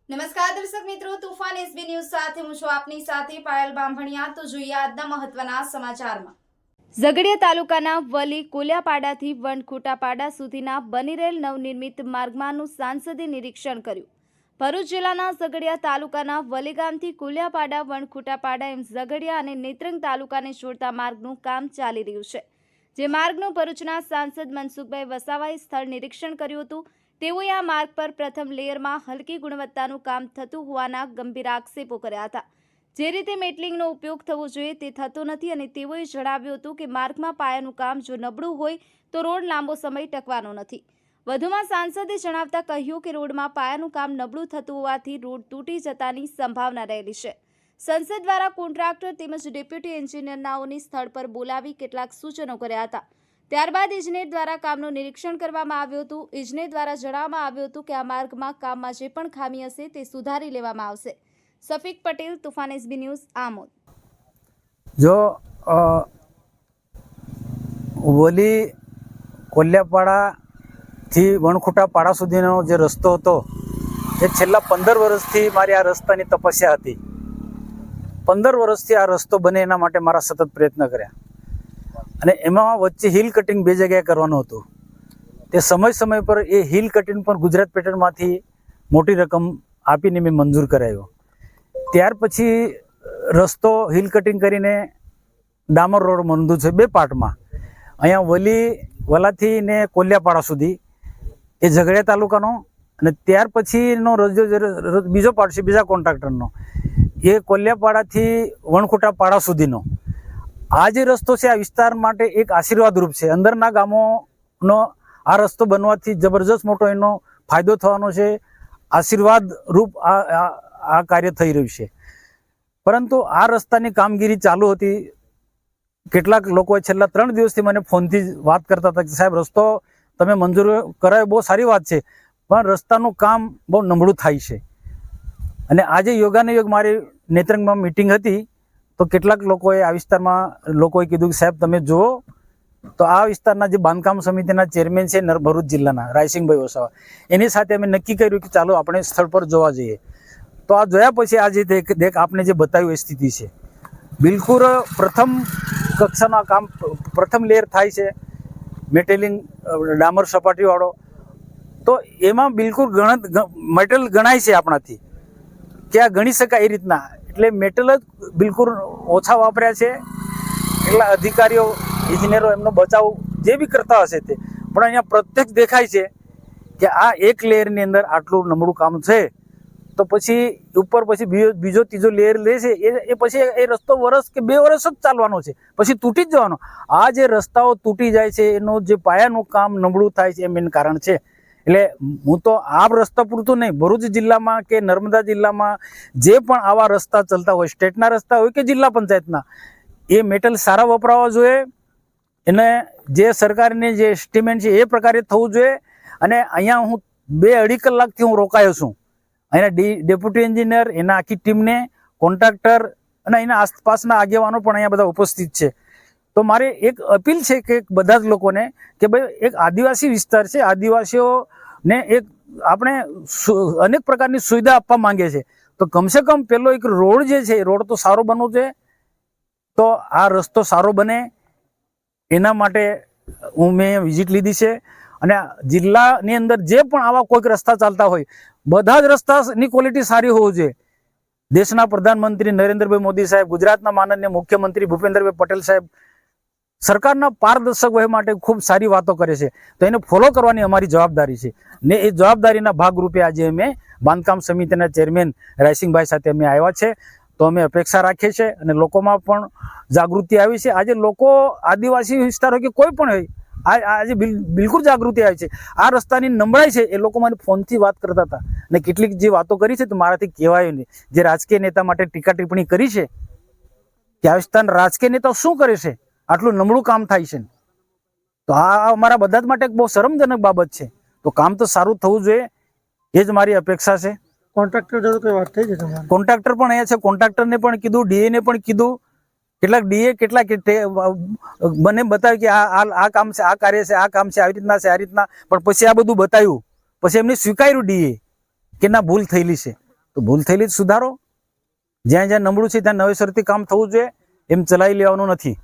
નમસ્કાર દર્શક મિત્રો, તુફાન એસબી ન્યૂઝ સાથે હું છું આપની સાથે પાયલ બામભણિયા। તો જોઈએ આજના મહત્વના સમાચારમાં। ઝઘડિયા તાલુકાના વલી કોલિયાપાડાથી વણખુટાપાડા સુધીના બની રહેલ નવનિર્મિત માર્ગમાંનું સાંસદે નિરીક્ષણ કર્યું। ભરૂચ જિલ્લાના ઝઘડિયા તાલુકાના વલી ગામથી કોલિયાપાડા વણખુટાપાડા એમ ઝઘડિયા અને નેત્રંગ તાલુકાને જોડતા માર્ગનું કામ ચાલી રહ્યું છે, જે માર્ગનું ભરૂચના સાંસદ મનસુખભાઈ વસાવાએ સ્થળ નિરીક્ષણ કર્યું હતું। તેઓએ આ માર્ગ પર પ્રથમ લેયરમાં હલકી ગુણવત્તાનું કામ થતું હોવાના ગંભીર આક્ષેપો કર્યા હતા। જે રીતે મેટલિંગનો ઉપયોગ થવો જોઈએ તે થતો નથી અને તેઓએ જણાવ્યું હતું કે માર્ગમાં પાયાનું કામ જો નબળું હોય તો રોડ લાંબો સમય ટકવાનો નથી। વધુમાં સાંસદે જણાવતા કહ્યું કે રોડમાં પાયાનું કામ નબળું થતું હોવાથી રોડ તૂટી જતાની સંભાવના રહેલી છે। સંસદ દ્વારા કોન્ટ્રાક્ટર તેમજ ડેપ્યુટી એન્જિનિયરનાઓને સ્થળ પર બોલાવી કેટલાક સૂચનો કર્યા હતા। ત્યારબાદ ઇજનેર દ્વારા કામનું નિરીક્ષણ કરવામાં આવ્યું હતું। ઇજનેર દ્વારા જણાવવામાં આવ્યું હતું કે આ માર્ગમાં કામમાં જે પણ ખામી હશે તે સુધારી લેવામાં આવશે। Safiq Patel, Toofan SB news, Amod. જો વલી કોલિયાપાડાથી વણખુટાપાડા સુધીનો જે રસ્તો હતો એ છેલ્લા 15 વર્ષથી મારી આ રસ્તાની તપસ્યા હતી। 15 વર્ષથી આ રસ્તો બને એના માટે મારા સતત પ્રયત્ન કર્યા અને એમાં વચ્ચે હિલ કટિંગ બે જગ્યાએ કરવાનું હતું। તે સમય પર એ હિલ કટિંગ પણ ગુજરાત પેટર્નમાંથી મોટી રકમ આપીને મેં મંજૂર કરાવ્યો। ત્યાર પછી રસ્તો હિલ કટિંગ કરીને ડામર રોડ મંજૂર છે બે પાર્ટમાં। અહીંયા વલાથી ને કોલિયાપાડા સુધી એ ઝઘડિયા તાલુકાનો અને ત્યાર પછીનો બીજો પાર્ટ છે બીજા કોન્ટ્રાક્ટરનો, એ કોલિયાપાડાથી વણખુટાપાડા સુધીનો। આ જે રસ્તો છે આ વિસ્તાર માટે એક આશીર્વાદરૂપ છે। અંદરના ગામોનો આ રસ્તો બનવાથી જબરજસ્ત મોટો એનો ફાયદો થવાનો છે। આશીર્વાદ રૂપ આ કાર્ય થઈ રહ્યું છે। પરંતુ આ રસ્તાની કામગીરી ચાલુ હતી। કેટલાક લોકોએ છેલ્લા 3 દિવસથી મને ફોનથી વાત કરતા હતા કે સાહેબ રસ્તો તમે મંજૂર કરાયો, બહુ સારી વાત છે, પણ રસ્તાનું કામ બહુ નબળું થાય છે। અને આજે યોગાને યોગ મારી નેત્રંગમાં મિટિંગ હતી તો કેટલાક લોકોએ આ વિસ્તારમાં કીધું કે સાહેબ તમે જુઓ તો આ વિસ્તારના જે બાંધકામ સમિતિના ચેરમેન છે ભરૂચ જિલ્લાના રાયસિંગભાઈ વસાવા, એની સાથે અમે નક્કી કર્યું કે ચાલો આપણે સ્થળ પર જોવા જઈએ। તો આ જોયા પછી આજે દેખ આપને જે બતાવ્યું એ સ્થિતિ છે। બિલકુલ પ્રથમ કક્ષાનું કામ પ્રથમ લેયર થાય છે મેટેલિંગ ડામર સપાટીવાળો, તો એમાં બિલકુલ મેટલ ગણાય છે આપણાથી કે આ ગણી શકાય એ રીતના, એટલે મેટલ જ બિલકુલ ઓછા વાપર્યા છે। એટલા અધિકારીઓ ઇજનેરો એમનો બચાવ જે બી કરતા હશે તે, પણ અહીંયા પ્રત્યક્ષ દેખાય છે કે આ એક લેયરની અંદર આટલું નબળું કામ છે। તો પછી ઉપર પછી બીજો ત્રીજો લેયર લે છે એ પછી એ રસ્તો વર્ષ કે 2 વર્ષ જ ચાલવાનો છે, પછી તૂટી જ જવાનો। આ જે રસ્તાઓ તૂટી જાય છે એનું જે પાયાનું કામ નબળું થાય છે એ મેઇન કારણ છે। એટલે હું તો આ રસ્તા પૂરતું નહીં, ભરૂચ જિલ્લામાં કે નર્મદા જિલ્લામાં જે પણ આવા રસ્તા ચાલતા હોય, સ્ટેટના રસ્તા હોય કે જિલ્લા પંચાયતના, એ મેટલ સારા વપરાવા જોઈએ। એને જે સરકારની જે એસ્ટિમેટ છે એ પ્રકારે થવું જોઈએ। અને અહીંયા હું 2-2.5 કલાકથી હું રોકાયો છું। અહીંના ડેપ્યુટી એન્જિનિયર, એના આખી ટીમને, કોન્ટ્રાક્ટર અને એના આસપાસના આગેવાનો પણ અહીંયા બધા ઉપસ્થિત છે। તો મારે એક અપીલ છે કે બધા જ લોકોને કે ભાઈ એક આદિવાસી વિસ્તાર છે, આદિવાસીઓને એક આપણે અનેક પ્રકારની સુવિધા આપવા માંગે છે, તો કમસે કમ પેલો એક રોડ જે છે એ રોડ તો સારો બનવો જોઈએ। તો આ રસ્તો સારો બને એના માટે મેં વિઝિટ લીધી છે। અને જિલ્લાની અંદર જે પણ આવા કોઈક રસ્તા ચાલતા હોય, બધા જ રસ્તાની ક્વોલિટી સારી હોવી જોઈએ। દેશના પ્રધાનમંત્રી નરેન્દ્રભાઈ મોદી સાહેબ, ગુજરાતના માનનીય મુખ્યમંત્રી ભૂપેન્દ્રભાઈ પટેલ સાહેબ સરકારના પારદર્શક વહી માટે ખૂબ સારી વાતો કરે છે, તો એને ફોલો કરવાની અમારી જવાબદારી છે। ને એ જવાબદારીના ભાગરૂપે આજે અમે બાંધકામ સમિતિના ચેરમેન રાયસિંગભાઈ સાથે અમે આવ્યા છે। તો અમે અપેક્ષા રાખીએ છીએ અને લોકોમાં પણ જાગૃતિ આવી છે। આજે લોકો આદિવાસી વિસ્તાર હોય કે કોઈ પણ હોય, આજે બિલકુલ જાગૃતિ આવી છે। આ રસ્તાની નબળાઈ છે એ લોકો મને ફોનથી વાત કરતા હતા અને કેટલીક જે વાતો કરી છે તો મારાથી કહેવાયું નહીં। જે રાજકીય નેતા માટે ટીકા ટિપ્પણી કરી છે કે આ વિસ્તારના રાજકીય નેતા શું કરે છે, આટલું નબળું કામ થાય છે, તો આ અમારા બધા જ માટે બહુ શરમજનક બાબત છે। તો કામ તો સારું થવું જોઈએ એ જ મારી અપેક્ષા છે। કોન્ટ્રાક્ટર જોડે કોઈ વાત થઈ છે તમારી? કોન્ટ્રાક્ટર પણ અહીંયા છે, કોન્ટ્રાક્ટરને પણ કીધું, ડીએને પણ કીધું। કેટલાક ડીએ કેટલાક મને બતાવ્યું કે આ કામ છે, આ કાર્ય છે, આ કામ છે, આવી રીતના છે, આ રીતના, પણ પછી આ બધું બતાવ્યું પછી એમને સ્વીકાર્યું ડીએ કે ના ભૂલ થયેલી છે। તો ભૂલ થયેલી જ સુધારો. જ્યાં જ્યાં નબળું છે ત્યાં નવેસરથી કામ થવું જોઈએ, એમ ચલાવી લેવાનું નથી.